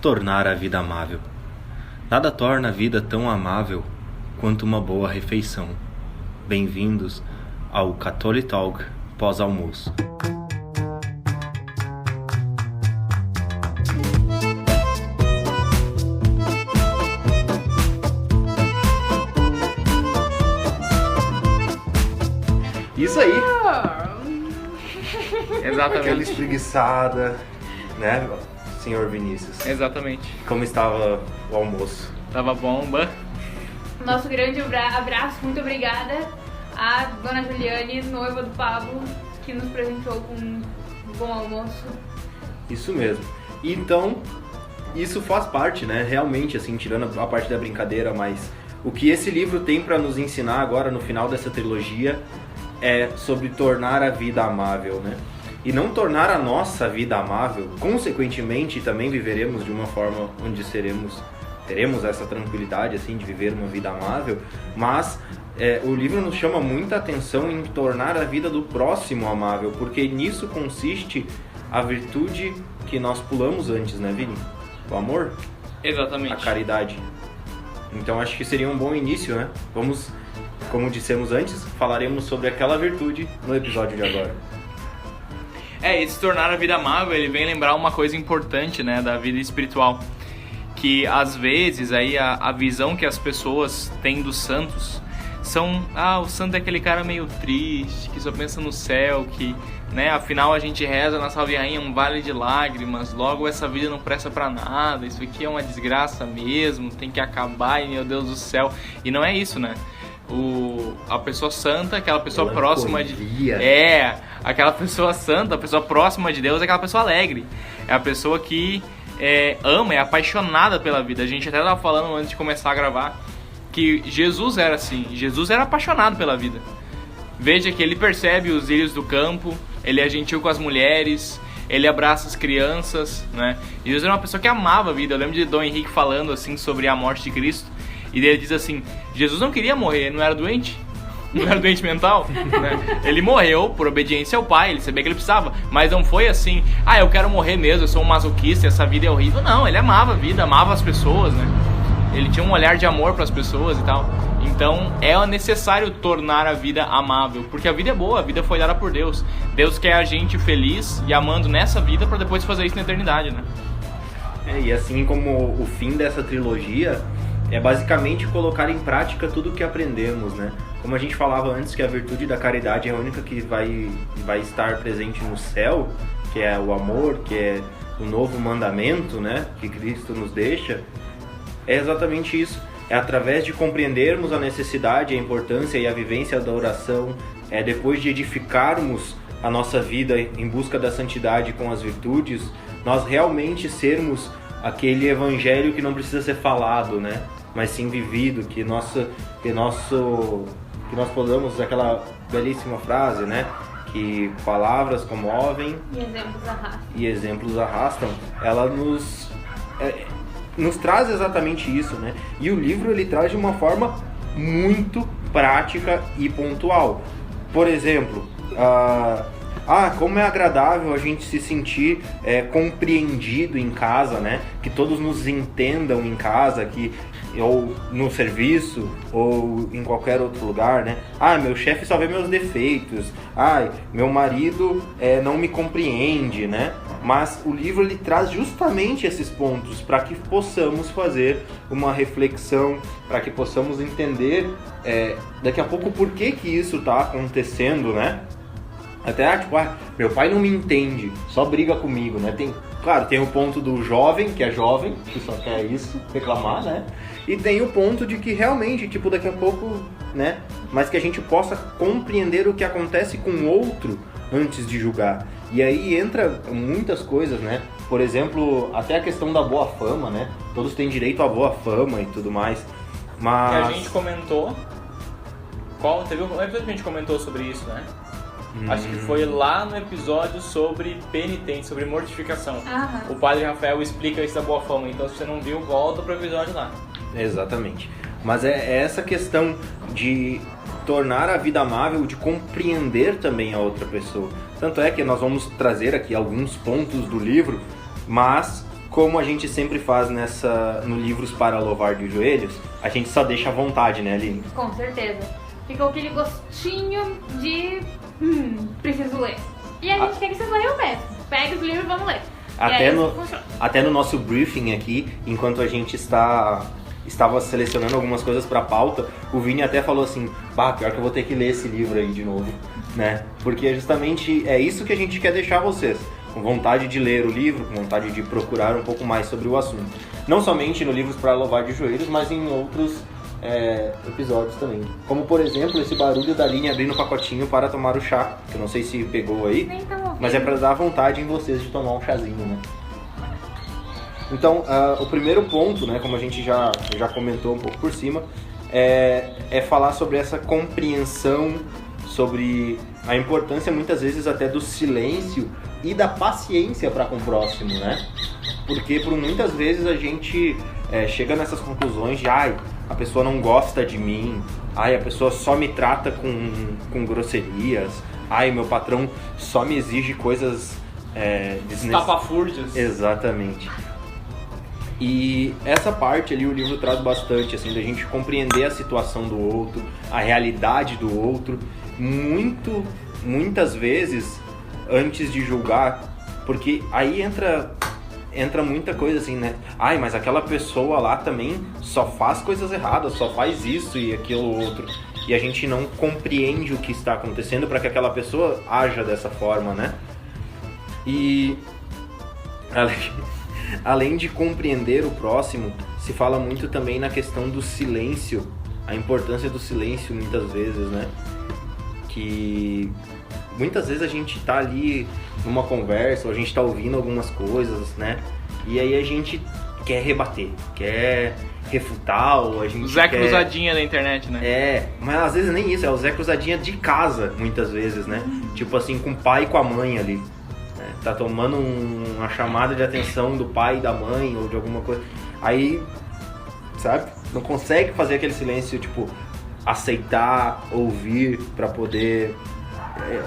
tornar a vida amável. Nada torna a vida tão amável quanto uma boa refeição. Bem-vindos ao Catholic Talk pós-almoço. Isso aí! Exatamente. Aquela espreguiçada, né, senhor Vinícius? Exatamente. Como estava o almoço? Tava bomba. Nosso grande abraço, muito obrigada à dona Juliane, noiva do Pablo, que nos presenteou com um bom almoço. Isso mesmo. Então, isso faz parte, né, realmente, assim, tirando a parte da brincadeira, mas o que esse livro tem para nos ensinar agora no final dessa trilogia é sobre tornar a vida amável, né? E não tornar a nossa vida amável, consequentemente também viveremos de uma forma onde teremos essa tranquilidade assim de viver uma vida amável, mas o livro nos chama muita atenção em tornar a vida do próximo amável, porque nisso consiste a virtude que nós pulamos antes, né, Vini? O amor? Exatamente. A caridade. Então acho que seria um bom início, né? Vamos, como dissemos antes, falaremos sobre aquela virtude no episódio de agora. Esse tornar a vida amável, ele vem lembrar uma coisa importante, né, da vida espiritual. Que às vezes aí a visão que as pessoas têm dos santos são, o santo é aquele cara meio triste, que só pensa no céu, que, né, afinal a gente reza na Salve Rainha um vale de lágrimas, logo essa vida não presta pra nada, isso aqui é uma desgraça mesmo, tem que acabar, e meu Deus do céu. E não é isso, né? A pessoa santa, aquela pessoa próxima de... aquela pessoa santa, a pessoa próxima de Deus é aquela pessoa alegre. É a pessoa que ama, é apaixonada pela vida. A gente até estava falando antes de começar a gravar que Jesus era assim, Jesus era apaixonado pela vida. Veja que ele percebe os lírios do campo, ele é gentil com as mulheres, ele abraça as crianças, né? Jesus era uma pessoa que amava a vida. Eu lembro de Dom Henrique falando assim sobre a morte de Cristo. E ele diz assim, Jesus não queria morrer, ele não era doente? Não era doente mental? Né? Ele morreu por obediência ao Pai, ele sabia que ele precisava. Mas não foi assim, eu quero morrer mesmo, eu sou um masoquista, essa vida é horrível. Não, ele amava a vida, amava as pessoas, né? Ele tinha um olhar de amor para as pessoas e tal. Então é necessário tornar a vida amável, porque a vida é boa, a vida foi dada por Deus. Deus quer a gente feliz e amando nessa vida para depois fazer isso na eternidade, né? E assim como o fim dessa trilogia é basicamente colocar em prática tudo o que aprendemos, né? Como a gente falava antes, que a virtude da caridade é a única que vai estar presente no céu, que é o amor, que é o novo mandamento, né? Que Cristo nos deixa. É exatamente isso. É através de compreendermos a necessidade, a importância e a vivência da oração, depois de edificarmos a nossa vida em busca da santidade com as virtudes, nós realmente sermos aquele evangelho que não precisa ser falado, né? Mas sim vivido, que nós podamos, aquela belíssima frase, né? Que palavras comovem e exemplos arrastam. Ela nos traz exatamente isso, né? E o livro ele traz de uma forma muito prática e pontual. Por exemplo, como é agradável a gente se sentir compreendido em casa, né? Que todos nos entendam em casa, ou no serviço, ou em qualquer outro lugar, né? Meu chefe só vê meus defeitos. Meu marido não me compreende, né? Mas o livro ele traz justamente esses pontos para que possamos fazer uma reflexão, para que possamos entender daqui a pouco por que isso está acontecendo, né? Até, meu pai não me entende, só briga comigo, né? Tem o ponto do jovem, que é jovem, que só quer isso, reclamar, né? E tem o ponto de que realmente, daqui a pouco, né? Mas que a gente possa compreender o que acontece com o outro antes de julgar. E aí entra muitas coisas, né? Por exemplo, até a questão da boa fama, né? Todos têm direito à boa fama e tudo mais. Mas... E a gente comentou... Teve um episódio que a gente comentou sobre isso, né? Acho que foi lá no episódio sobre penitência, sobre mortificação. O padre Rafael explica isso da boa fama, então se você não viu, volta pro episódio lá. Exatamente. Mas é essa questão de tornar a vida amável, de compreender também a outra pessoa. Tanto é que nós vamos trazer aqui alguns pontos do livro, mas como a gente sempre faz no Livros para Louvar de Joelhos, a gente só deixa à vontade, né, Aline? Com certeza. Ficou aquele gostinho de... preciso ler. E a gente quer que vocês leiam mesmo. Pega os livros e vamos ler. Até no nosso briefing aqui, enquanto a gente estava selecionando algumas coisas para pauta, o Vini até falou assim, pior que eu vou ter que ler esse livro aí de novo, né? Porque justamente é isso que a gente quer deixar vocês, com vontade de ler o livro, com vontade de procurar um pouco mais sobre o assunto. Não somente no Livros para Louvar de Joelhos, mas em outros episódios também. Como, por exemplo, esse barulho da Aline abrindo o pacotinho para tomar o chá, que eu não sei se pegou aí, mas é para dar vontade em vocês de tomar um chazinho, né? Então, o primeiro ponto, né, como a gente já comentou um pouco por cima, é falar sobre essa compreensão, sobre a importância muitas vezes até do silêncio e da paciência para com o próximo, né? Porque por muitas vezes a gente chega nessas conclusões de a pessoa não gosta de mim, a pessoa só me trata com grosserias, meu patrão só me exige coisas estapafúrdias. Exatamente. E essa parte ali o livro traz bastante, assim, da gente compreender a situação do outro, a realidade do outro, muitas vezes antes de julgar, porque aí entra muita coisa assim, né? Mas aquela pessoa lá também só faz coisas erradas, só faz isso e aquilo outro. E a gente não compreende o que está acontecendo para que aquela pessoa haja dessa forma, né? E além de compreender o próximo, se fala muito também na questão do silêncio, a importância do silêncio muitas vezes, né? Que muitas vezes a gente tá ali numa conversa, ou a gente tá ouvindo algumas coisas, né? E aí a gente quer rebater, quer refutar, ou a gente o Zé Cruzadinha da internet, né? Mas às vezes nem isso, é o Zé Cruzadinha de casa, muitas vezes, né? Tipo assim, com o pai e com a mãe ali. Tá tomando uma chamada de atenção do pai e da mãe, ou de alguma coisa. Aí, sabe? Não consegue fazer aquele silêncio, tipo, aceitar, ouvir, pra poder...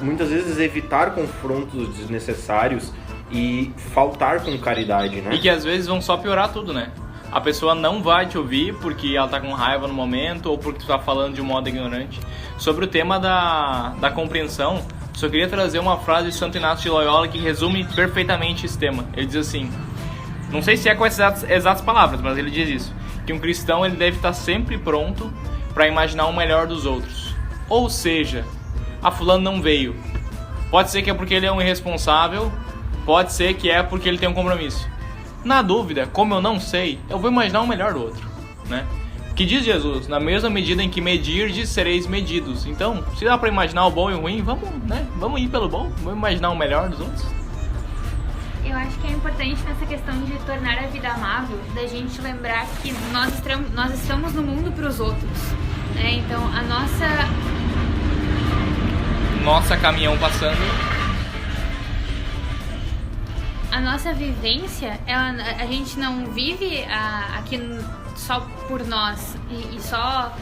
muitas vezes evitar confrontos desnecessários e faltar com caridade, né? E que às vezes vão só piorar tudo, né? A pessoa não vai te ouvir porque ela tá com raiva no momento ou porque tu tá falando de um modo ignorante. Sobre o tema da compreensão, só queria trazer uma frase de Santo Inácio de Loyola que resume perfeitamente esse tema. Ele diz assim, não sei se é com essas exatas palavras, mas ele diz isso, que um cristão ele deve estar sempre pronto para imaginar o melhor dos outros. Ou seja, fulano não veio. Pode ser que é porque ele é um irresponsável, pode ser que é porque ele tem um compromisso. Na dúvida, como eu não sei, eu vou imaginar o melhor do outro, né? Que diz Jesus, na mesma medida em que medirdes, sereis medidos. Então, se dá pra imaginar o bom e o ruim, vamos ir pelo bom, vamos imaginar o melhor dos outros. Eu acho que é importante nessa questão de tornar a vida amável, da gente lembrar que nós estamos no mundo pros outros, né? Então, Nossa caminhão passando. A nossa vivência, a gente não vive aqui só por nós e só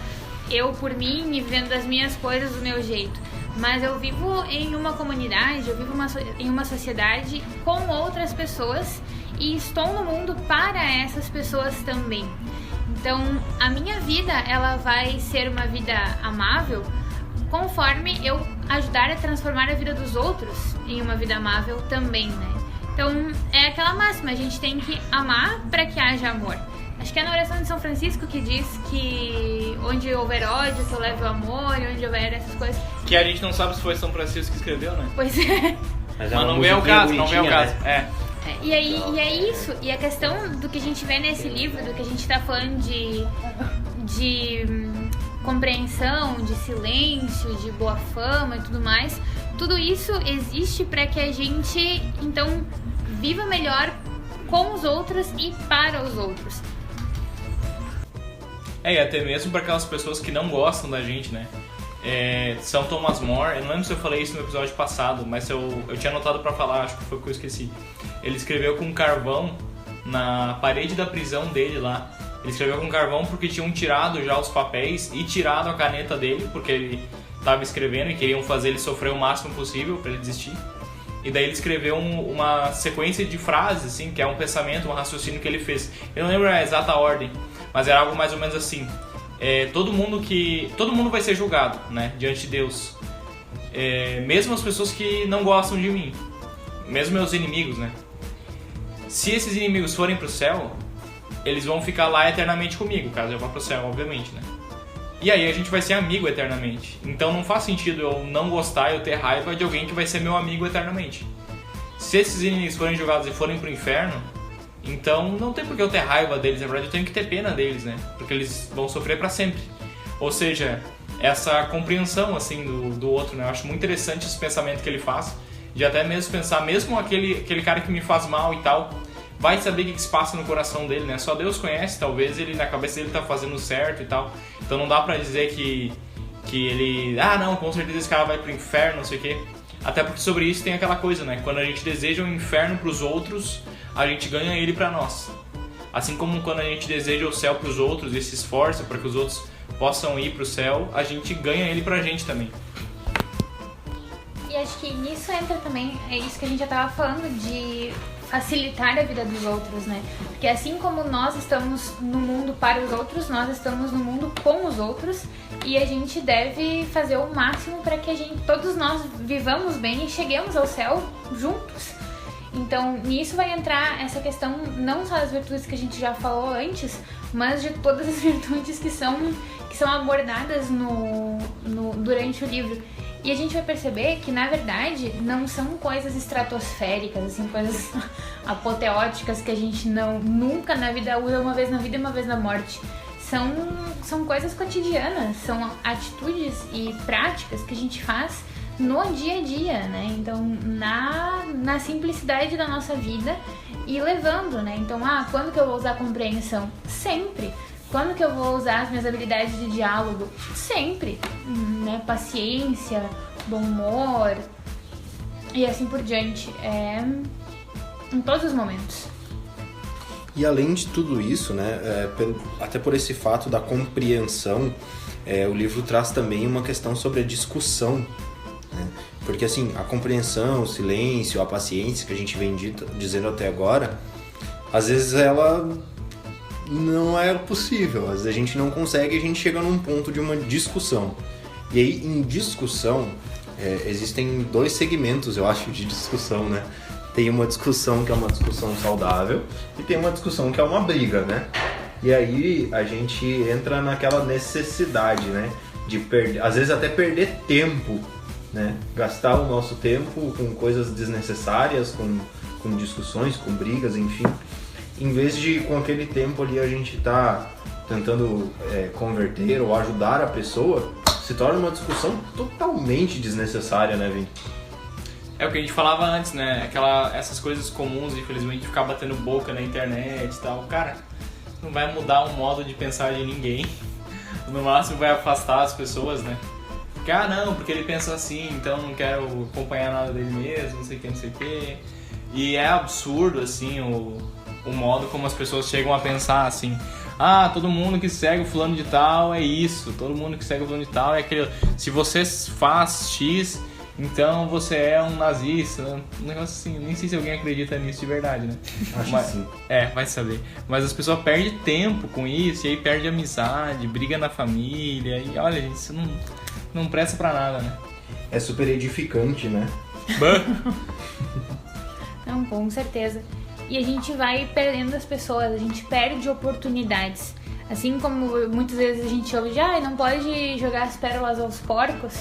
eu por mim e vivendo das minhas coisas do meu jeito, mas eu vivo em uma comunidade, eu vivo em uma sociedade com outras pessoas e estou no mundo para essas pessoas também. Então a minha vida ela vai ser uma vida amável conforme eu ajudar a transformar a vida dos outros em uma vida amável também, né? Então é aquela máxima, a gente tem que amar para que haja amor. Acho que é na oração de São Francisco que diz que onde houver ódio, que eu leve o amor, e onde houver essas coisas. Que a gente não sabe se foi São Francisco que escreveu, né? Pois é. Mas não vem ao caso, né? E é isso. E a questão do que a gente vê nesse livro, do que a gente tá falando de compreensão, de silêncio, de boa fama e tudo mais, tudo isso existe para que a gente, então, viva melhor com os outros e para os outros. E até mesmo para aquelas pessoas que não gostam da gente, né? São Thomas More, eu não lembro se eu falei isso no episódio passado, mas eu tinha anotado para falar, acho que foi o que eu esqueci. Ele escreveu com carvão na parede da prisão dele lá. Ele escreveu com carvão porque tinham tirado já os papéis e tirado a caneta dele, porque ele estava escrevendo e queriam fazer ele sofrer o máximo possível para ele desistir. e daí ele escreveu uma sequência de frases, assim, que é um pensamento, um raciocínio que ele fez. Eu não lembro a exata ordem, mas era algo mais ou menos assim. Todo mundo vai ser julgado, né, diante de Deus. Mesmo as pessoas que não gostam de mim, mesmo meus inimigos, né? Se esses inimigos forem pro céu, eles vão ficar lá eternamente comigo, caso eu vá pro céu, obviamente, né? E aí a gente vai ser amigo eternamente. Então não faz sentido eu não gostar, eu ter raiva de alguém que vai ser meu amigo eternamente. Se esses inimigos forem julgados e forem pro inferno, então não tem por que eu ter raiva deles, na verdade eu tenho que ter pena deles, né? Porque eles vão sofrer pra sempre. Ou seja, essa compreensão assim do outro, né? Eu acho muito interessante esse pensamento que ele faz, de até mesmo pensar, mesmo aquele cara que me faz mal e tal, vai saber o que se passa no coração dele, né? Só Deus conhece, talvez ele na cabeça dele tá fazendo certo e tal. Então não dá pra dizer que ele... não, com certeza esse cara vai pro inferno, não sei o quê. Até porque sobre isso tem aquela coisa, né? Quando a gente deseja um inferno pros outros, a gente ganha ele pra nós. Assim como quando a gente deseja o céu pros outros e se esforça para que os outros possam ir pro céu, a gente ganha ele pra gente também. E acho que nisso entra também, é isso que a gente já tava falando, de facilitar a vida dos outros, né? Porque assim como nós estamos no mundo para os outros, nós estamos no mundo com os outros, e a gente deve fazer o máximo para que todos nós vivamos bem e cheguemos ao céu juntos. Então, nisso vai entrar essa questão não só das virtudes que a gente já falou antes, mas de todas as virtudes que são abordadas durante o livro. E a gente vai perceber que, na verdade, não são coisas estratosféricas, assim, coisas apoteóticas que a gente nunca na vida usa, uma vez na vida e uma vez na morte. São coisas cotidianas, são atitudes e práticas que a gente faz no dia a dia, né? Então, na simplicidade da nossa vida e levando, né? Então, quando que eu vou usar compreensão? Sempre. Quando que eu vou usar as minhas habilidades de diálogo? Sempre, né? Paciência, bom humor e assim por diante. Em todos os momentos. E além de tudo isso, né? Até por esse fato da compreensão, o livro traz também uma questão sobre a discussão, né? Porque assim, a compreensão, o silêncio, a paciência que a gente vem dizendo até agora, às vezes ela não é possível, às vezes a gente não consegue, a gente chega num ponto de uma discussão. E aí, em discussão, existem dois segmentos, eu acho, de discussão, né? Tem uma discussão que é uma discussão saudável e tem uma discussão que é uma briga, né? E aí a gente entra naquela necessidade, né? De perder, às vezes até perder tempo, né? Gastar o nosso tempo com coisas desnecessárias, com discussões, com brigas, enfim. Em vez de, com aquele tempo ali, a gente tá tentando converter ou ajudar a pessoa, se torna uma discussão totalmente desnecessária, né, Vini? É o que a gente falava antes, né? Essas coisas comuns, infelizmente, ficar batendo boca na internet e tal. Cara, não vai mudar o modo de pensar de ninguém. No máximo vai afastar as pessoas, né? Porque, porque ele pensa assim, então não quero acompanhar nada dele mesmo, não sei o que. E é absurdo, assim, o modo como as pessoas chegam a pensar assim: todo mundo que segue o fulano de tal é isso, todo mundo que segue o fulano de tal é aquele. Se você faz X, então você é um nazista. Um negócio assim, nem sei se alguém acredita nisso de verdade, né? Acho que sim. Vai saber. Mas as pessoas perdem tempo com isso, e aí perde amizade, briga na família, e olha, gente, isso não presta pra nada, né? É super edificante, né? Não, com certeza. E a gente vai perdendo as pessoas, a gente perde oportunidades. Assim como muitas vezes a gente ouve não pode jogar as pérolas aos porcos,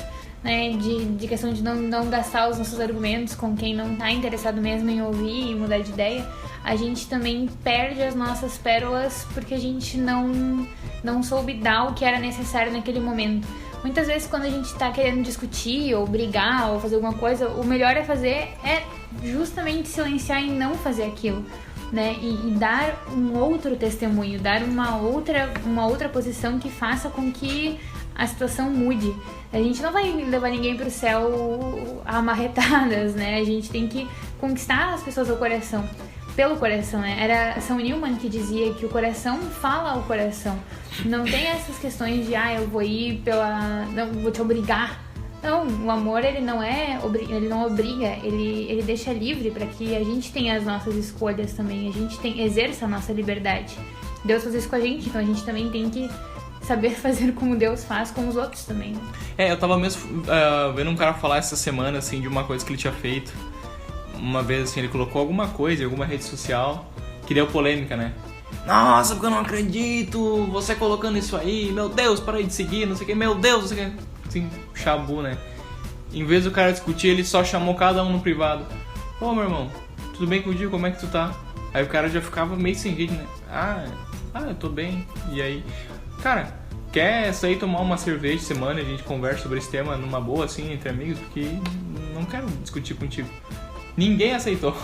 né? De questão de não gastar os nossos argumentos com quem não está interessado mesmo em ouvir e mudar de ideia. A gente também perde as nossas pérolas porque a gente não soube dar o que era necessário naquele momento. Muitas vezes quando a gente está querendo discutir ou brigar ou fazer alguma coisa, o melhor a fazer é justamente silenciar e não fazer aquilo, né? E dar um outro testemunho, dar uma outra posição que faça com que a situação mude. A gente não vai levar ninguém pro céu amarretadas, né? A gente tem que conquistar as pessoas ao coração, pelo coração, né? Era São Newman que dizia que o coração fala ao coração. Não tem essas questões de eu vou ir não vou te obrigar Não, o amor ele não obriga, ele deixa livre para que a gente tenha as nossas escolhas também, a gente exerça a nossa liberdade. Deus faz isso com a gente, então a gente também tem que saber fazer como Deus faz com os outros também. Eu tava mesmo vendo um cara falar essa semana, assim, de uma coisa que ele tinha feito. Uma vez, assim, ele colocou alguma coisa em alguma rede social que deu polêmica, né? Nossa, porque eu não acredito, você colocando isso aí, meu Deus, para de seguir, não sei o que, meu Deus, não sei o que. Assim, chabu, né? Em vez do cara discutir, ele só chamou cada um no privado. Ô, meu irmão, tudo bem contigo? Como é que tu tá? Aí o cara já ficava meio sem jeito, né? Eu tô bem. E aí, cara, quer sair tomar uma cerveja semana e a gente conversa sobre esse tema numa boa, assim, entre amigos? Porque não quero discutir contigo. Ninguém aceitou,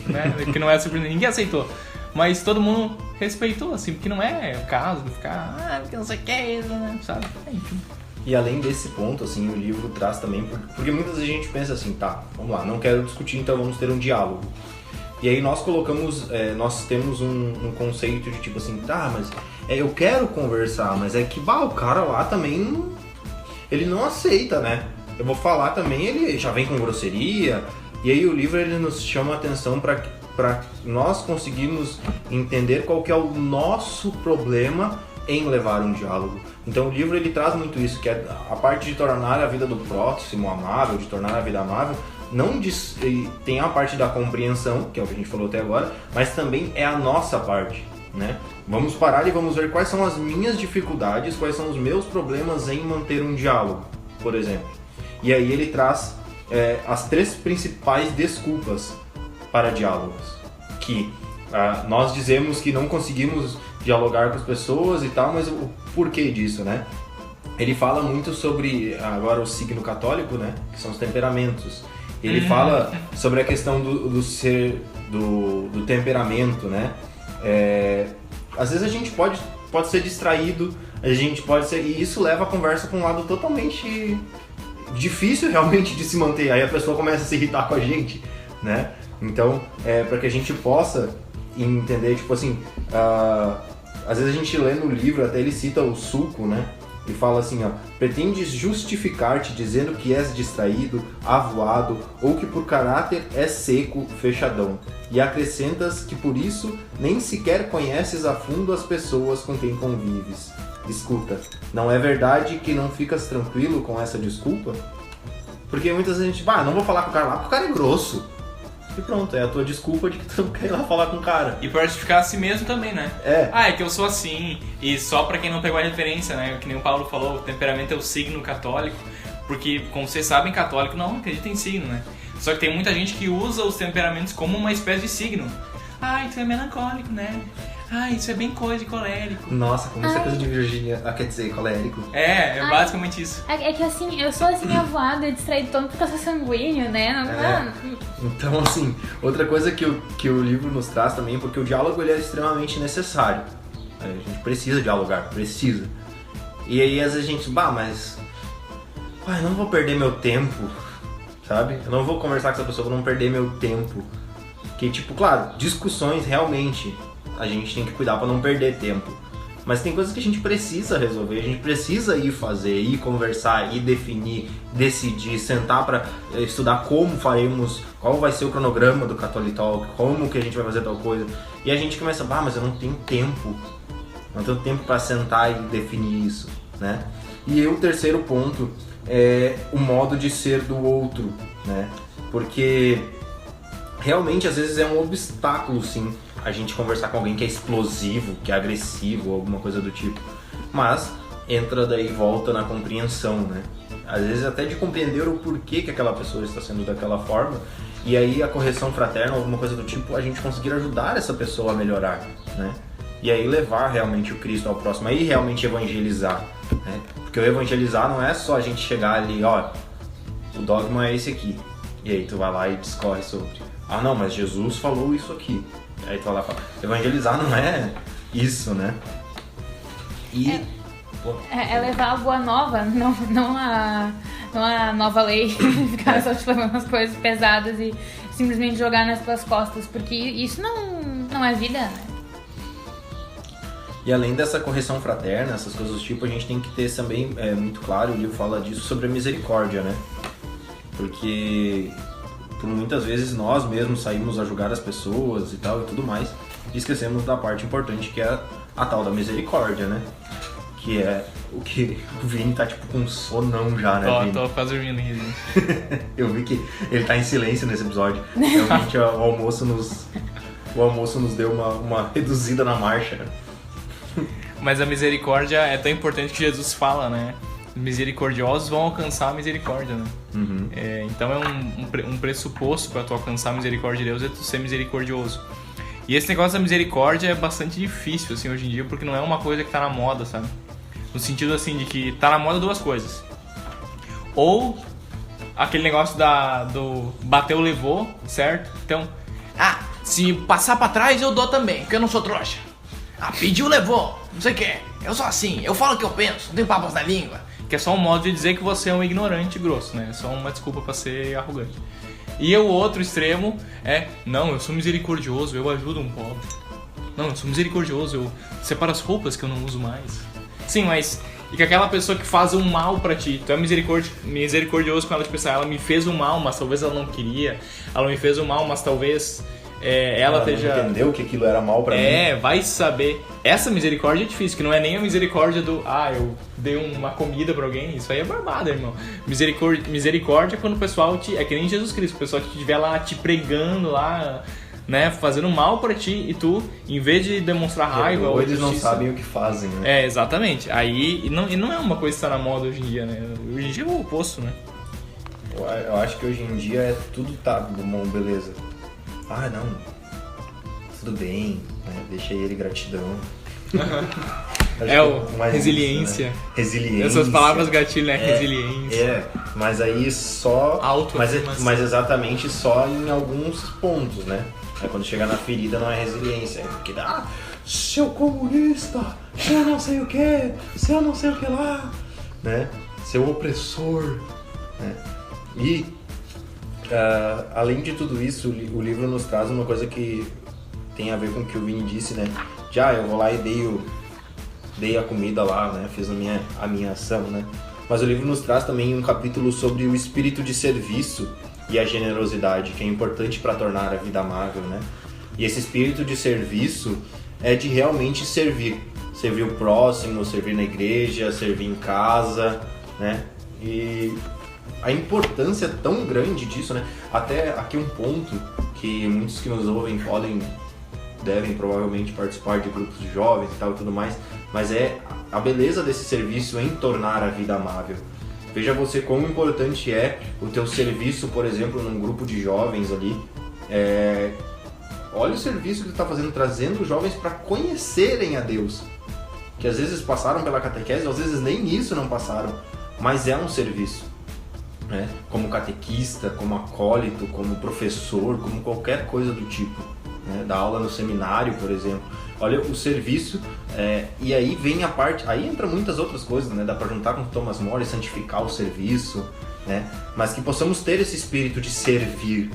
né? Que não é surpresa, ninguém aceitou. Mas todo mundo respeitou, assim, porque não é o caso de ficar, porque não sei o que é isso, né? Sabe? Enfim. E além desse ponto, assim, o livro traz também, porque muitas vezes a gente pensa assim, tá, vamos lá, não quero discutir, então vamos ter um diálogo. E aí nós nós temos um conceito de tipo assim, tá, mas eu quero conversar, mas é que, o cara lá também, ele não aceita, né? Eu vou falar também, ele já vem com grosseria, e aí o livro ele nos chama a atenção para nós conseguirmos entender qual que é o nosso problema em levar um diálogo. Então o livro ele traz muito isso, que é a parte de tornar a vida do próximo amável, de tornar a vida amável, tem a parte da compreensão, que é o que a gente falou até agora, mas também é a nossa parte, né? Vamos parar e vamos ver quais são as minhas dificuldades, quais são os meus problemas em manter um diálogo, por exemplo. E aí ele traz as 3 principais desculpas para diálogos, que nós dizemos que não conseguimos dialogar com as pessoas e tal, mas o porquê disso, né? Ele fala muito sobre, agora, o signo católico, né? Que são os temperamentos. Ele fala sobre a questão do temperamento, né? Às vezes a gente pode ser distraído, a gente pode ser... E isso leva a conversa para um lado totalmente difícil, realmente, de se manter. Aí a pessoa começa a se irritar com a gente, né? Então, para que a gente possa entender, tipo assim... às vezes a gente lê no livro, até ele cita o Suco, né? E fala assim, pretendes justificar-te dizendo que és distraído, avoado, ou que por caráter és seco, fechadão. E acrescentas que por isso nem sequer conheces a fundo as pessoas com quem convives. Escuta, não é verdade que não ficas tranquilo com essa desculpa? Porque muitas vezes a gente, não vou falar com o cara lá porque o cara é grosso. E pronto, é a tua desculpa de que tu não quer ir lá falar com o cara. E pra justificar a si mesmo também, né? É que eu sou assim. E só pra quem não pegou a referência, né? Que nem o Paulo falou, o temperamento é o signo católico. Porque, como vocês sabem, católico não acredita em signo, né? Só que tem muita gente que usa os temperamentos como uma espécie de signo. Isso é melancólico, né? Isso é bem coisa de colérico. Nossa, como isso é coisa de Virgínia, quer dizer, colérico. É basicamente isso. É que assim, eu sou assim avoado e distraído tanto porque eu sou sanguíneo, né? Então, assim, outra coisa que o livro nos traz também, porque o diálogo ele é extremamente necessário. A gente precisa dialogar, precisa. E aí às vezes a gente, mas... eu não vou perder meu tempo, sabe? Eu não vou conversar com essa pessoa pra não perder meu tempo. Que, tipo, claro, discussões realmente... a gente tem que cuidar para não perder tempo. Mas tem coisas que a gente precisa resolver, a gente precisa ir fazer, ir conversar, ir definir, decidir, sentar para estudar como faremos, qual vai ser o cronograma do Catholic Talk, como que a gente vai fazer tal coisa. E a gente começa, mas eu não tenho tempo. Não tenho tempo para sentar e definir isso, né? E o terceiro ponto é o modo de ser do outro, né? Porque realmente às vezes é um obstáculo, sim, a gente conversar com alguém que é explosivo, que é agressivo, alguma coisa do tipo. Mas entra daí, volta na compreensão, né? Às vezes até de compreender o porquê que aquela pessoa está sendo daquela forma. E aí a correção fraterna, alguma coisa do tipo, a gente conseguir ajudar essa pessoa a melhorar, né? E aí levar realmente o Cristo ao próximo, aí realmente evangelizar, né? Porque o evangelizar não é só a gente chegar ali, o dogma é esse aqui. E aí tu vai lá e discorre sobre. Não, mas Jesus falou isso aqui. Aí tu vai lá e fala, evangelizar não é isso, né? E... É levar a boa nova, não a nova lei, ficar só te levando as coisas pesadas e simplesmente jogar nas tuas costas, porque isso não é vida, né? E além dessa correção fraterna, essas coisas do tipo, a gente tem que ter também, muito claro, o livro fala disso, sobre a misericórdia, né? Porque por muitas vezes nós mesmos saímos a julgar as pessoas e tal e tudo mais, e esquecemos da parte importante que é a tal da misericórdia, né? Que é o que o Vini tá tipo com sonão já, né, Vini? Tô quase dormindo aqui. Eu vi que ele tá em silêncio nesse episódio. Realmente o almoço nos deu uma reduzida na marcha. Mas a misericórdia é tão importante que Jesus fala, né? Misericordiosos vão alcançar a misericórdia, né? Uhum. Então é um pressuposto para tu alcançar a misericórdia de Deus é tu ser misericordioso. E esse negócio da misericórdia é bastante difícil, assim, hoje em dia, porque não é uma coisa que tá na moda, sabe? No sentido, assim, de que tá na moda duas coisas. Ou aquele negócio do bateu, levou, certo? Então, se passar pra trás eu dou também, porque eu não sou trouxa. Pediu, levou, não sei o que. Eu sou assim, eu falo o que eu penso, não tenho papas na língua. Que é só um modo de dizer que você é um ignorante grosso, né? É só uma desculpa pra ser arrogante. E o outro extremo é, não, eu sou misericordioso, eu ajudo um pobre. Não, eu sou misericordioso, eu separo as roupas que eu não uso mais. Sim, mas... E que aquela pessoa que faz um mal pra ti, tu é misericordioso com ela, tipo assim, ela me fez um mal, mas talvez ela não queria. Ela me fez um mal, mas talvez... ela esteja... entendeu que aquilo era mal pra mim. Vai saber. Essa misericórdia é difícil, que não é nem a misericórdia do... eu dei uma comida pra alguém. Isso aí é barbada, irmão. Misericórdia é quando o pessoal te... É que nem Jesus Cristo. O pessoal que estiver lá te pregando lá, né? Fazendo mal pra ti. E tu, em vez de demonstrar raiva... Ou eles não sabem o que fazem, né? Exatamente. Aí... E não é uma coisa que está na moda hoje em dia, né? Hoje em dia é o oposto, né? Eu acho que hoje em dia tudo tá bom, beleza. Não, tudo bem, né? Deixei ele gratidão. Resiliência. Isso, né? Resiliência. Essas palavras gatilho, né? Resiliência. Mas aí só... Mas exatamente só em alguns pontos, né? Aí quando chegar na ferida não é resiliência, é porque seu comunista, seu não sei o que, seu não sei o que lá, né? Seu opressor, né? E... além de tudo isso, o livro nos traz uma coisa que tem a ver com o que o Vini disse, né? Eu vou lá e dei a comida lá, né? Fiz a minha ação, né? Mas o livro nos traz também um capítulo sobre o espírito de serviço e a generosidade, que é importante para tornar a vida amável, né? E esse espírito de serviço é de realmente servir o próximo, servir na igreja, servir em casa, né? E a importância tão grande disso, né? Até aqui um ponto que muitos que nos ouvem devem provavelmente participar de grupos de jovens e tal e tudo mais, mas é a beleza desse serviço em tornar a vida amável. Veja você como importante é o teu serviço, por exemplo, num grupo de jovens ali. Olha o serviço que tu está fazendo, trazendo os jovens para conhecerem a Deus. Que às vezes passaram pela catequese, às vezes nem isso não passaram, mas é um serviço. Né? Como catequista, como acólito, como professor, como qualquer coisa do tipo, né? Dar aula no seminário, por exemplo. Olha o serviço, e aí vem a parte, aí entra muitas outras coisas, né? Dá para juntar com Thomas More, santificar o serviço, né? Mas que possamos ter esse espírito de servir,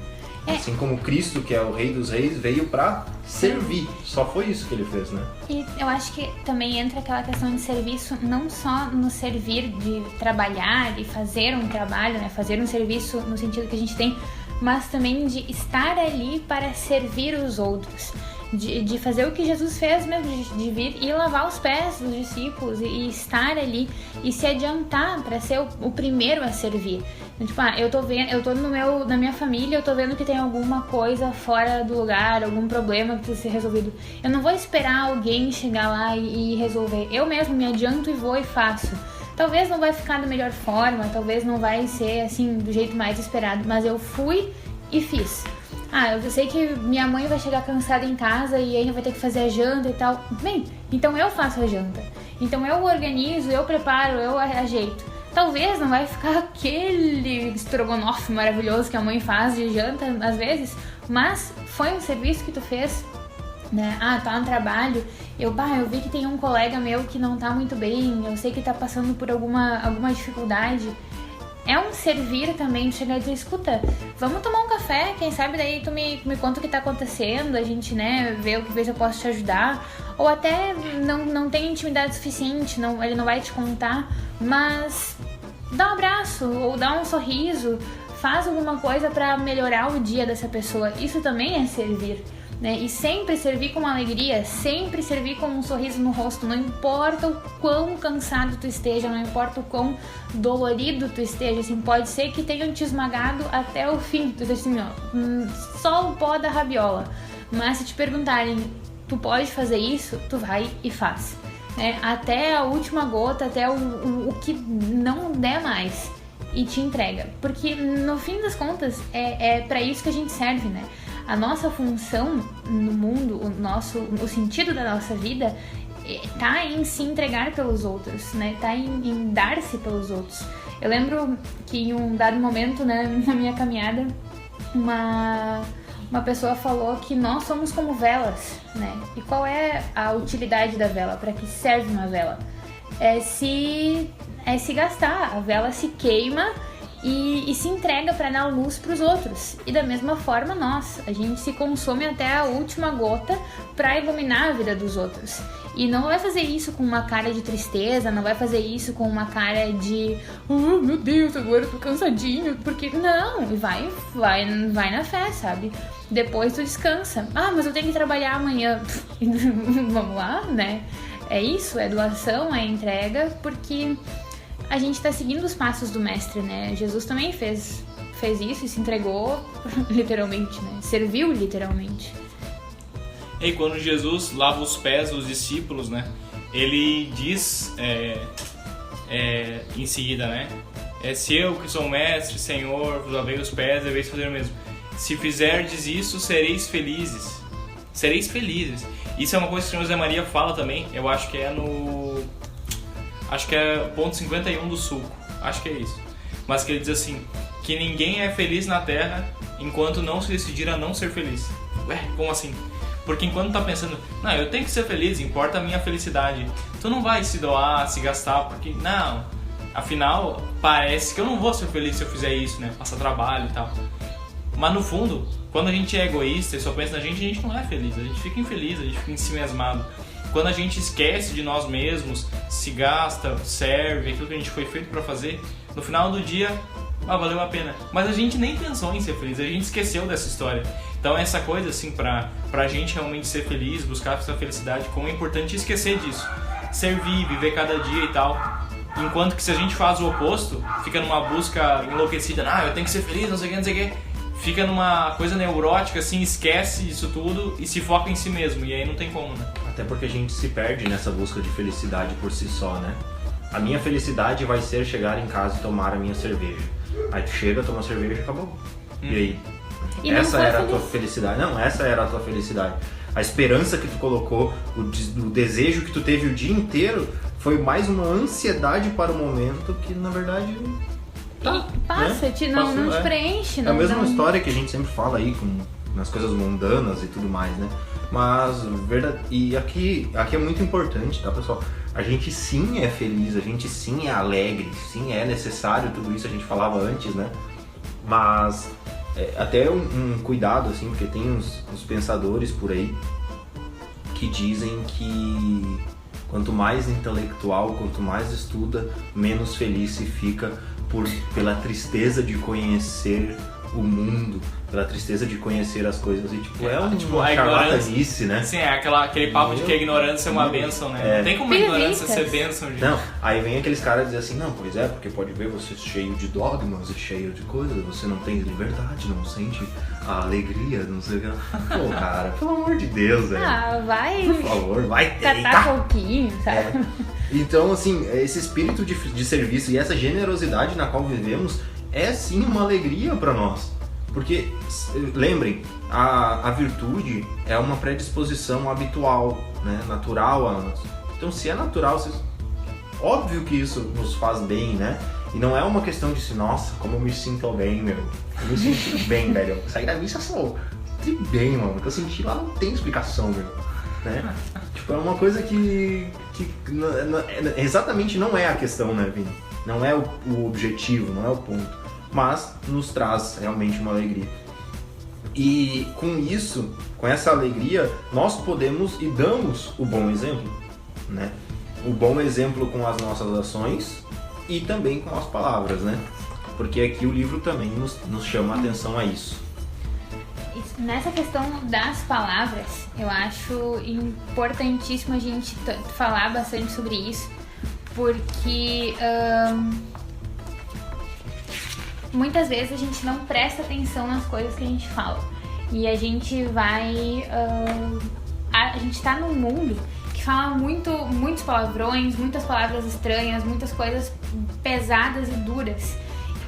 assim como Cristo, que é o Rei dos Reis, veio para servir. Só foi isso que ele fez, né? E eu acho que também entra aquela questão de serviço, não só no servir de trabalhar e fazer um trabalho, né? Fazer um serviço no sentido que a gente tem, mas também de estar ali para servir os outros. De fazer o que Jesus fez mesmo, de vir e lavar os pés dos discípulos e estar ali e se adiantar para ser o primeiro a servir. Então, tipo, eu tô na minha família, eu tô vendo que tem alguma coisa fora do lugar, algum problema que precisa ser resolvido. Eu não vou esperar alguém chegar lá e resolver. Eu mesmo me adianto e vou e faço. Talvez não vai ficar da melhor forma, talvez não vai ser assim do jeito mais esperado, mas eu fui e fiz. Eu sei que minha mãe vai chegar cansada em casa e ainda vai ter que fazer a janta e tal. Bem, então eu faço a janta. Então eu organizo, eu preparo, eu ajeito. Talvez não vai ficar aquele estrogonofe maravilhoso que a mãe faz de janta às vezes, mas foi um serviço que tu fez, né? Tá no trabalho, eu vi que tem um colega meu que não tá muito bem, eu sei que tá passando por alguma dificuldade. é um servir também de chegar e dizer, escuta, vamos tomar um café, quem sabe daí tu me conta o que tá acontecendo, a gente, né, vê se eu posso te ajudar, ou até não tem intimidade suficiente, ele não vai te contar, mas dá um abraço, ou dá um sorriso, faz alguma coisa pra melhorar o dia dessa pessoa, isso também é servir. Né? E sempre servir com alegria, sempre servir com um sorriso no rosto, não importa o quão cansado tu esteja, não importa o quão dolorido tu esteja, assim, pode ser que tenham te esmagado até o fim, tu assim, ó, só o pó da rabiola, mas se te perguntarem, tu pode fazer isso, tu vai e faz, né? Até a última gota, até o que não der mais, e te entrega, porque no fim das contas é pra isso que a gente serve, né? A nossa função no mundo, o sentido da nossa vida tá em se entregar pelos outros, né? Tá em dar-se pelos outros. Eu lembro que em um dado momento, né, na minha caminhada, uma pessoa falou que nós somos como velas, né? E qual é a utilidade da vela? Para que serve uma vela? É se gastar. A vela se queima e se entrega para dar luz para os outros. E da mesma forma a gente se consome até a última gota para iluminar a vida dos outros. E não vai fazer isso com uma cara de tristeza, não vai fazer isso com uma cara de oh meu Deus, agora eu tô cansadinho, porque não, vai na fé, sabe? Depois tu descansa. Ah, mas eu tenho que trabalhar amanhã. Vamos lá, né? É isso, é doação, é entrega, porque a gente tá seguindo os passos do mestre, né? Jesus também fez isso e se entregou literalmente, né? Serviu literalmente. E quando Jesus lava os pés dos discípulos, né? Ele diz em seguida, né? Se eu que sou mestre, Senhor, vos lavei os pés, deveis fazer o mesmo. Se fizerdes isso, sereis felizes. Sereis felizes. Isso é uma coisa que o Senhor José Maria fala também. Eu acho que é ponto 51 do Sulco, acho que é isso. Mas que ele diz assim, que ninguém é feliz na Terra enquanto não se decidir a não ser feliz. Ué, como assim? Porque enquanto tá pensando, não, eu tenho que ser feliz, importa a minha felicidade, tu não vai se doar, se gastar, porque, não, afinal, parece que eu não vou ser feliz se eu fizer isso, né, passar trabalho e tal. Mas no fundo, quando a gente é egoísta e só pensa na gente, a gente não é feliz, a gente fica infeliz, a gente fica ensimesmado. Quando a gente esquece de nós mesmos, se gasta, serve, aquilo que a gente foi feito pra fazer, no final do dia, valeu a pena. Mas a gente nem pensou em ser feliz, a gente esqueceu dessa história. Então essa coisa, assim, pra gente realmente ser feliz, buscar essa felicidade, como é importante esquecer disso. Servir, viver cada dia e tal. Enquanto que se a gente faz o oposto, fica numa busca enlouquecida, eu tenho que ser feliz, não sei o que, fica numa coisa neurótica, assim, esquece isso tudo e se foca em si mesmo, e aí não tem como, né? Até porque a gente se perde nessa busca de felicidade por si só, né? A minha felicidade vai ser chegar em casa e tomar a minha cerveja. Aí tu chega, toma cerveja e acabou. E aí? E essa era a tua felicidade? Não, essa era a tua felicidade. A esperança que tu colocou, o desejo que tu teve o dia inteiro foi mais uma ansiedade para o momento que, na verdade... Tá, passa, né? não te preenche. É a mesma história que a gente sempre fala aí nas coisas mundanas e tudo mais, né? Mas, verdade, e aqui é muito importante, tá, pessoal? A gente sim é feliz, a gente sim é alegre, sim é necessário tudo isso, a gente falava antes, né? Mas até um cuidado, assim, porque tem uns pensadores por aí que dizem que quanto mais intelectual, quanto mais estuda, menos feliz se fica pela tristeza de conhecer o mundo, pela tristeza de conhecer as coisas. E uma charlatanice, né? Sim, aquele papo de que a ignorância é uma bênção, né? Não tem como a ignorância ser bênção, gente. Não, aí vem aqueles caras dizer assim, não, pois é, porque pode ver você cheio de dogmas e cheio de coisas, você não tem liberdade, não sente a alegria, não sei o que. Pô, cara, pelo amor de Deus, velho. Vai. Por favor, vai catar pouquinho, sabe? Então, assim, esse espírito de serviço e essa generosidade na qual vivemos é sim uma alegria para nós. Porque, lembrem, a virtude é uma predisposição habitual, né? Natural a nós. Então, se é natural, óbvio que isso nos faz bem, né? E não é uma questão de assim, nossa, como eu me sinto bem, meu. Eu me sinto bem, velho. Eu saí da missa só bem, mano. O que eu senti lá não tem explicação, meu. Né? Tipo, é uma coisa que exatamente não é a questão, né, Vini? não é o objetivo, não é o ponto, mas nos traz realmente uma alegria. E com isso, com essa alegria, nós podemos e damos o bom exemplo, né? O bom exemplo com as nossas ações e também com as palavras, né? Porque aqui o livro também nos chama a atenção a isso. Nessa questão das palavras, eu acho importantíssimo a gente falar bastante sobre isso, porque muitas vezes a gente não presta atenção nas coisas que a gente fala. E a gente vai... a gente tá num mundo que fala muitos palavrões, muitas palavras estranhas, muitas coisas pesadas e duras.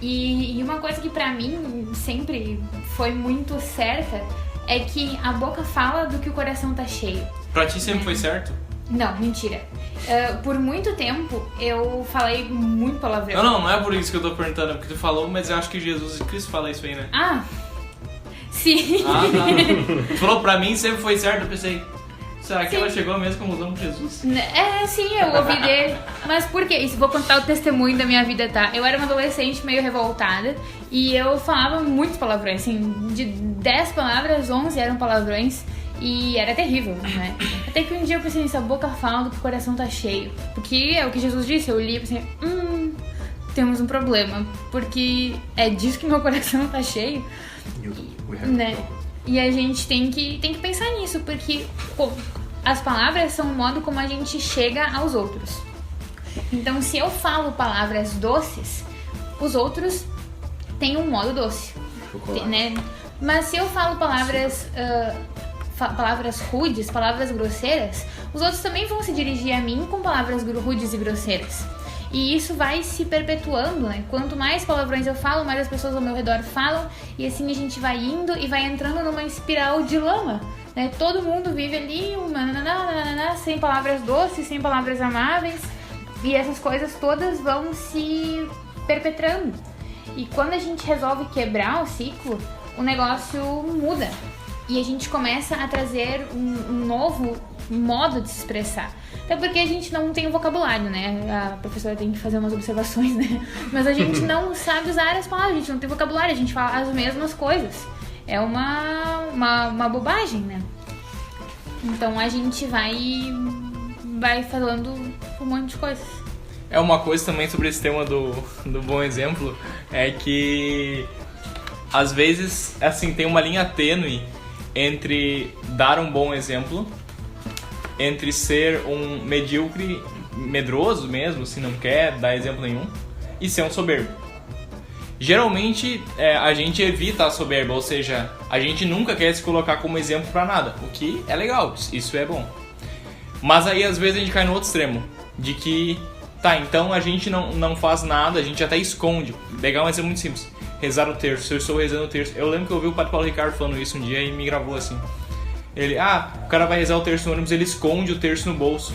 E uma coisa que pra mim sempre foi muito certa é que a boca fala do que o coração tá cheio. Pra ti sempre foi certo? Não, mentira. Por muito tempo eu falei muito palavrão. Não é por isso que eu tô perguntando, é porque tu falou, mas eu acho que Jesus e Cristo falam isso aí, né? Ah, sim. Ah, tá. Tu falou pra mim sempre foi certo, eu pensei... Será que Sim. ela chegou mesmo como usando Jesus? Sim, eu ouvi dele. Mas por quê? Isso, vou contar o testemunho da minha vida, tá? Eu era uma adolescente meio revoltada e eu falava muitos palavrões, assim, de 10 palavras, 11 eram palavrões e era terrível, né? Até que um dia eu pensei nisso, a boca fala do que o coração tá cheio. Porque é o que Jesus disse, eu li e pensei, temos um problema, porque é disso que meu coração tá cheio, né? E a gente tem que pensar nisso, porque as palavras são o modo como a gente chega aos outros. Então, se eu falo palavras doces, os outros têm um modo doce, né? Mas se eu falo palavras rudes, palavras grosseiras, os outros também vão se dirigir a mim com palavras rudes e grosseiras. E isso vai se perpetuando, né? Quanto mais palavrões eu falo, mais as pessoas ao meu redor falam. E assim a gente vai indo e vai entrando numa espiral de lama, né? Todo mundo vive ali, sem palavras doces, sem palavras amáveis. E essas coisas todas vão se perpetrando. E quando a gente resolve quebrar o ciclo, o negócio muda. E a gente começa a trazer um novo modo de se expressar. Até porque a gente não tem o vocabulário, né? A professora tem que fazer umas observações, né? Mas a gente não sabe usar as palavras, a gente não tem vocabulário, a gente fala as mesmas coisas. É uma bobagem, né? Então a gente vai falando um monte de coisas. É uma coisa também sobre esse tema do bom exemplo, é que às vezes, assim, tem uma linha tênue entre dar um bom exemplo, entre ser um medíocre, medroso mesmo, se não quer dar exemplo nenhum, e ser um soberbo. Geralmente a gente evita a soberba, ou seja, a gente nunca quer se colocar como exemplo pra nada, o que é legal, isso é bom. Mas aí às vezes a gente cai no outro extremo, de que, tá, então a gente não faz nada, a gente até esconde. Legal, mas é muito simples. Rezar o terço, eu estou rezando o terço. Eu lembro que eu ouvi o Padre Paulo Ricardo falando isso um dia e me gravou assim. Ele, o cara vai rezar o terço no ônibus, ele esconde o terço no bolso.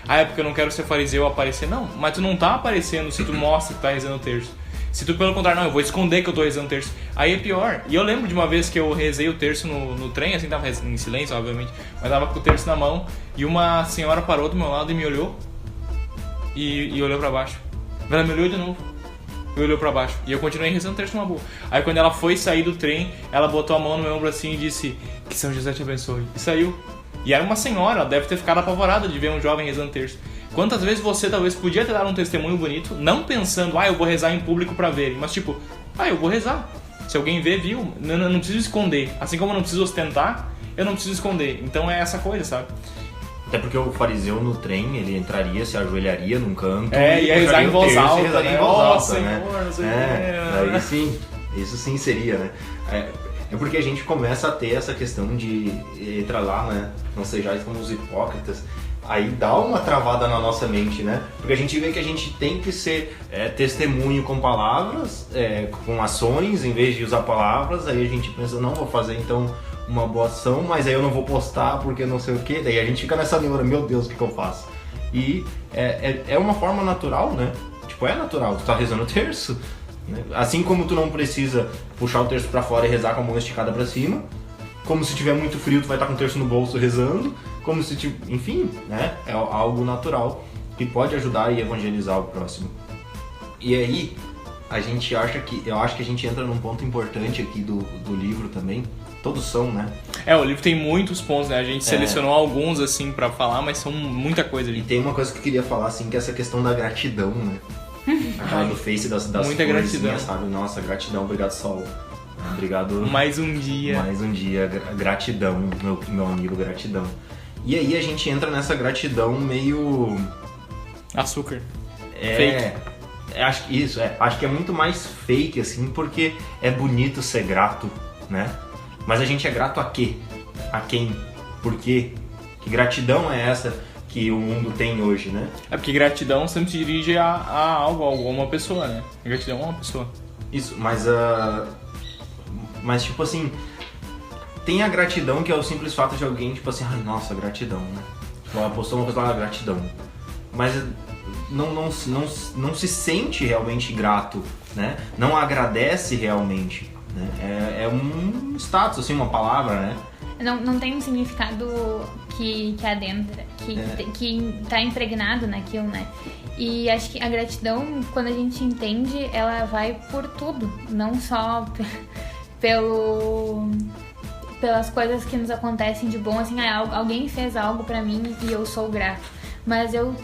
É porque eu não quero ser fariseu aparecer. Não, mas tu não tá aparecendo se tu mostra que tá rezando o terço. Se tu pelo contrário, não, eu vou esconder que eu tô rezando o terço. Aí é pior. E eu lembro de uma vez que eu rezei o terço no trem, assim, tava em silêncio, obviamente, mas tava com o terço na mão e uma senhora parou do meu lado e me olhou e olhou pra baixo. Ela me olhou de novo. E olhou pra baixo. E eu continuei rezando o terço numa boa. Aí quando ela foi sair do trem, ela botou a mão no meu ombro assim e disse: que São José te abençoe. E saiu. E era uma senhora, ela deve ter ficado apavorada de ver um jovem rezando terço. Quantas vezes você talvez podia ter dado um testemunho bonito, não pensando, eu vou rezar em público pra verem, mas tipo, eu vou rezar. Se alguém vê, viu, não preciso esconder. Assim como eu não preciso ostentar, eu não preciso esconder. Então é essa coisa, sabe? Até porque o fariseu no trem, ele entraria, se ajoelharia num canto e ia rezar em voz alta, rezaria né? em voz alta, né? Daí sim, isso sim seria, né? É porque a gente começa a ter essa questão de entrar lá, né? Não sejais como os hipócritas. Aí dá uma travada na nossa mente, né? Porque a gente vê que a gente tem que ser testemunho com palavras, com ações, em vez de usar palavras. Aí a gente pensa, não vou fazer então uma boa ação, mas aí eu não vou postar porque não sei o que. Daí a gente fica nessa neura, meu Deus, o que eu faço? E é uma forma natural, né? Tipo, é natural, tu tá rezando o terço, né? Assim como tu não precisa puxar o terço pra fora e rezar com a mão esticada pra cima, como se tiver muito frio tu vai estar com o terço no bolso rezando, como se, enfim, né? É algo natural que pode ajudar e evangelizar o próximo. E aí, eu acho que a gente entra num ponto importante aqui do livro também. Todos são, né? O livro tem muitos pontos, né? A gente selecionou alguns, assim, pra falar, mas são muita coisa ali. E tem uma coisa que eu queria falar, assim, que é essa questão da gratidão, né? Aquela do Face das muita gratidão, sabe? Nossa, gratidão, obrigado, Sol. Obrigado. Mais um dia. Gratidão, meu amigo, gratidão. E aí a gente entra nessa gratidão meio... Açúcar. Fake. Acho que é muito mais fake, assim, porque é bonito ser grato, né? Mas a gente é grato a quê? A quem? Por quê? Que gratidão é essa que o mundo tem hoje, né? É porque gratidão sempre se dirige a algo, a alguma pessoa, né? Gratidão é uma pessoa. Isso, mas tipo assim, tem a gratidão que é o simples fato de alguém, tipo assim, ai, nossa, gratidão, né? Tipo, ela postou uma coisa lá, gratidão. Mas não se sente realmente grato, né? Não agradece realmente, né? É um status, assim, uma palavra, né? Não tem um significado que adentra, que tá impregnado naquilo, né? E acho que a gratidão, quando a gente entende, ela vai por tudo, não só pelas coisas que nos acontecem de bom, assim, alguém fez algo pra mim e eu sou grato. Mas eu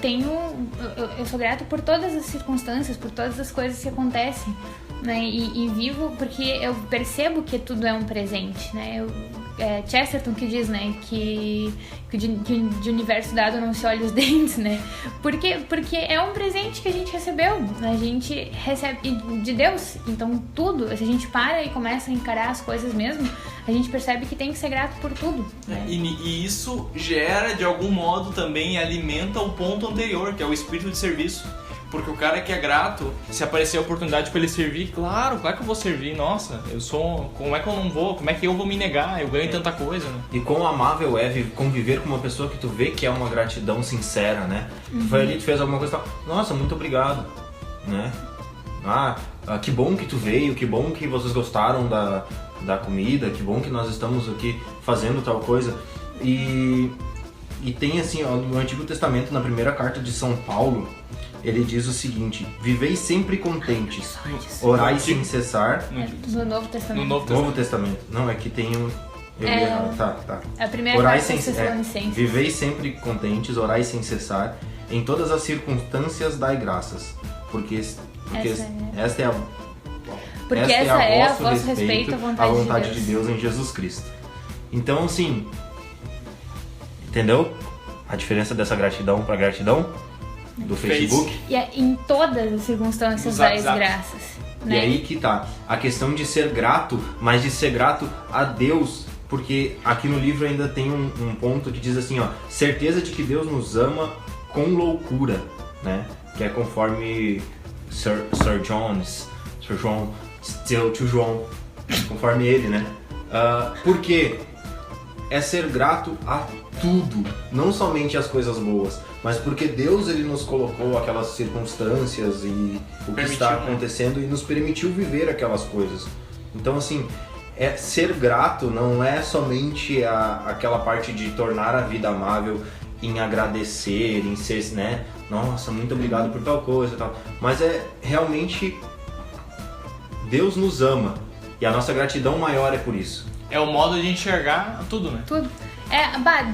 sou grato por todas as circunstâncias, por todas as coisas que acontecem, né? E vivo porque eu percebo que tudo é um presente, né? Chesterton que diz, né, que de universo dado não se olha os dentes, né? Porque é um presente que a gente recebeu, a gente recebe de Deus. Então tudo, se a gente para e começa a encarar as coisas mesmo, a gente percebe que tem que ser grato por tudo, né? E isso gera, de algum modo, também alimenta o ponto anterior, que é o espírito de serviço. Porque o cara que é grato, se aparecer a oportunidade pra ele servir, claro que eu vou servir, nossa, como é que eu não vou, como é que eu vou me negar, eu ganho tanta coisa, né? E quão amável é conviver com uma pessoa que tu vê que é uma gratidão sincera, né? Tu foi ali, tu fez alguma coisa e tal, nossa, muito obrigado, né? Que bom que tu veio, que bom que vocês gostaram da comida, que bom que nós estamos aqui fazendo tal coisa. E tem assim, ó, no Antigo Testamento, na primeira carta de São Paulo, ele diz o seguinte: vivei sempre contentes, orai sem cessar. No Novo Testamento. Novo Testamento. Não, é que tem um... Tá. A primeira carta de Tessalonicenses. Vivei sempre contentes, orai sem cessar, em todas as circunstâncias dai graças, porque esta é a vosso respeito, a vontade de Deus em Jesus Cristo. Então, assim, entendeu? A diferença dessa gratidão para gratidão do Facebook. E em todas as circunstâncias dais graças, né? E aí que tá a questão de ser grato, mas de ser grato a Deus, porque aqui no livro ainda tem um ponto que diz assim, ó, certeza de que Deus nos ama com loucura, né? Que é conforme Sir John Still, conforme ele, né? Porque é ser grato a tudo, não somente as coisas boas, mas porque Deus ele nos colocou aquelas circunstâncias e o que está acontecendo, né? E nos permitiu viver aquelas coisas. Então, assim, ser grato não é somente aquela parte de tornar a vida amável em agradecer, em ser, né? Nossa, muito obrigado por tal coisa e tal. Mas é realmente Deus nos ama e a nossa gratidão maior é por isso. É o modo de enxergar tudo, né? Tudo.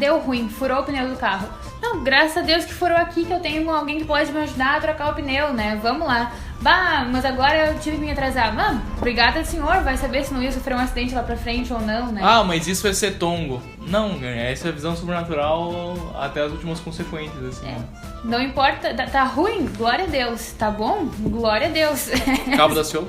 Deu ruim, furou o pneu do carro. Não, graças a Deus que furou aqui, que eu tenho alguém que pode me ajudar a trocar o pneu, né? Vamos lá. Mas agora eu tive que me atrasar. Obrigada, senhor. Vai saber se não ia sofrer um acidente lá pra frente ou não, né? Mas isso vai ser tongo. Não, essa é a visão sobrenatural até as últimas consequências, assim. Não importa, tá ruim? Glória a Deus. Tá bom? Glória a Deus. Cabo da Ciolo.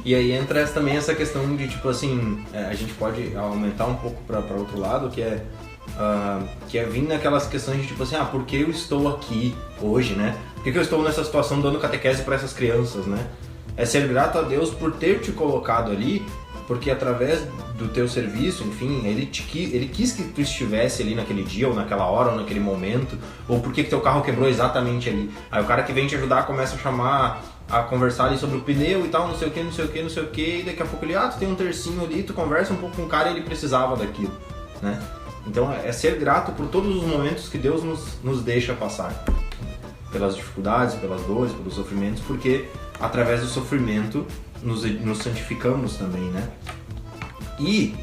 E aí entra também essa questão de, tipo assim, a gente pode aumentar um pouco para outro lado, que é vir naquelas questões de, tipo assim, por que eu estou aqui hoje, né? Por que eu estou nessa situação dando catequese para essas crianças, né? É ser grato a Deus por ter te colocado ali, porque através do teu serviço, enfim, ele quis que tu estivesse ali naquele dia, ou naquela hora, ou naquele momento, ou por que teu carro quebrou exatamente ali. Aí o cara que vem te ajudar começa a conversar ali sobre o pneu e tal, não sei o que, e daqui a pouco ele, tu tem um tercinho ali, tu conversa um pouco com o cara e ele precisava daquilo, né? Então é ser grato por todos os momentos que Deus nos deixa passar. pelas dificuldades, pelas dores, pelos sofrimentos, porque através do sofrimento nos santificamos também, né? E,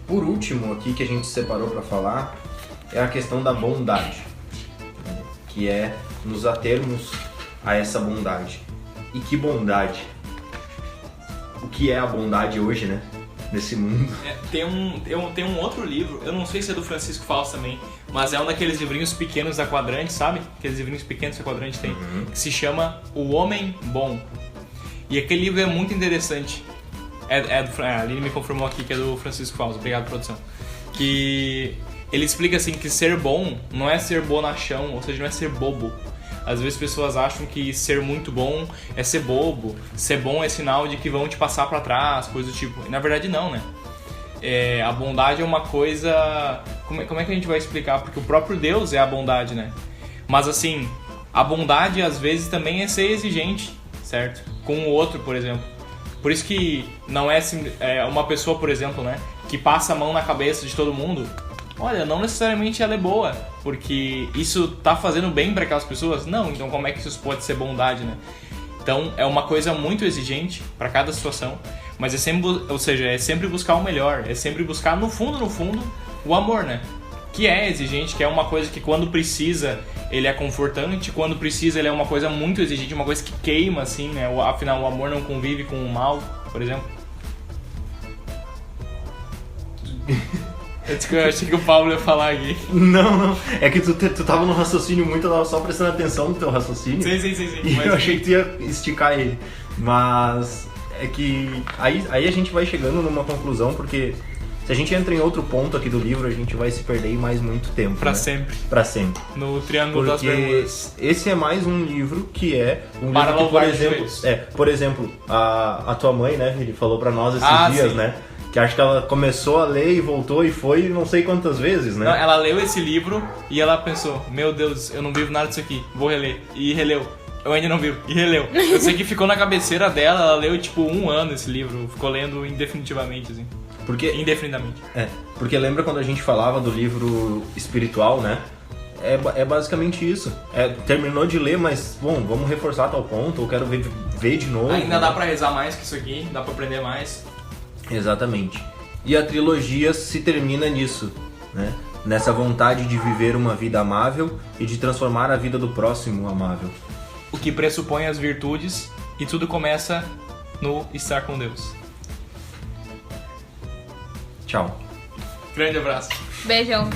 por último aqui que a gente separou para falar, é a questão da bondade, né? Que é nos atermos a essa bondade. E que bondade? O que é a bondade hoje, né? Nesse mundo. Tem um outro livro, eu não sei se é do Francisco Fausto também, mas é um daqueles livrinhos pequenos da Quadrante, sabe? Aqueles livrinhos pequenos que a Quadrante tem, que se chama O Homem Bom. E aquele livro é muito interessante. A Aline me confirmou aqui que é do Francisco Fausto, obrigado, produção. Que ele explica assim que ser bom não é ser bonachão, ou seja, não é ser bobo. Às vezes pessoas acham que ser muito bom é ser bobo, ser bom é sinal de que vão te passar pra trás, coisa do tipo. E na verdade não, né? A bondade é uma coisa... Como é que a gente vai explicar? Porque o próprio Deus é a bondade, né? Mas assim, a bondade às vezes também é ser exigente, certo? Com o outro, por exemplo. Por isso que não é uma pessoa, por exemplo, né, que passa a mão na cabeça de todo mundo. Olha, não necessariamente ela é boa, porque isso tá fazendo bem para aquelas pessoas? Não, então como é que isso pode ser bondade, né? Então é uma coisa muito exigente para cada situação, mas é sempre buscar o melhor, é sempre buscar no fundo, o amor, né? Que é exigente, que é uma coisa que quando precisa ele é confortante, quando precisa ele é uma coisa muito exigente, uma coisa que queima, assim, né? Afinal, o amor não convive com o mal, por exemplo. Eu achei que o Paulo ia falar aqui. Não. É que tu tava no raciocínio muito, eu tava só prestando atenção no teu raciocínio. Sim. E eu achei que tu ia esticar ele. Mas é que aí a gente vai chegando numa conclusão, porque se a gente entra em outro ponto aqui do livro, a gente vai se perder em mais muito tempo. Pra né? sempre. Pra sempre. No Triângulo das Bermudas. Esse é mais um livro que é um para livro que, louvar por exemplo, a tua mãe, né, ele falou pra nós esses dias, sim. né? Que acho que ela começou a ler e voltou e foi não sei quantas vezes, né? Não, ela leu esse livro e ela pensou, meu Deus, eu não vivo nada disso aqui, vou reler. E releu. Eu ainda não vivo. E releu. Eu sei que ficou na cabeceira dela, ela leu tipo 1 ano esse livro, ficou lendo indefinitivamente, assim. Indefinidamente. Porque lembra quando a gente falava do livro espiritual, né? É basicamente isso. Terminou de ler, mas, bom, vamos reforçar tal ponto, eu quero ver de novo. Ainda dá pra rezar mais que isso aqui, dá pra aprender mais. Exatamente. E a trilogia se termina nisso, né? Nessa vontade de viver uma vida amável e de transformar a vida do próximo amável. O que pressupõe as virtudes e tudo começa no estar com Deus. Tchau. Grande abraço. Beijão.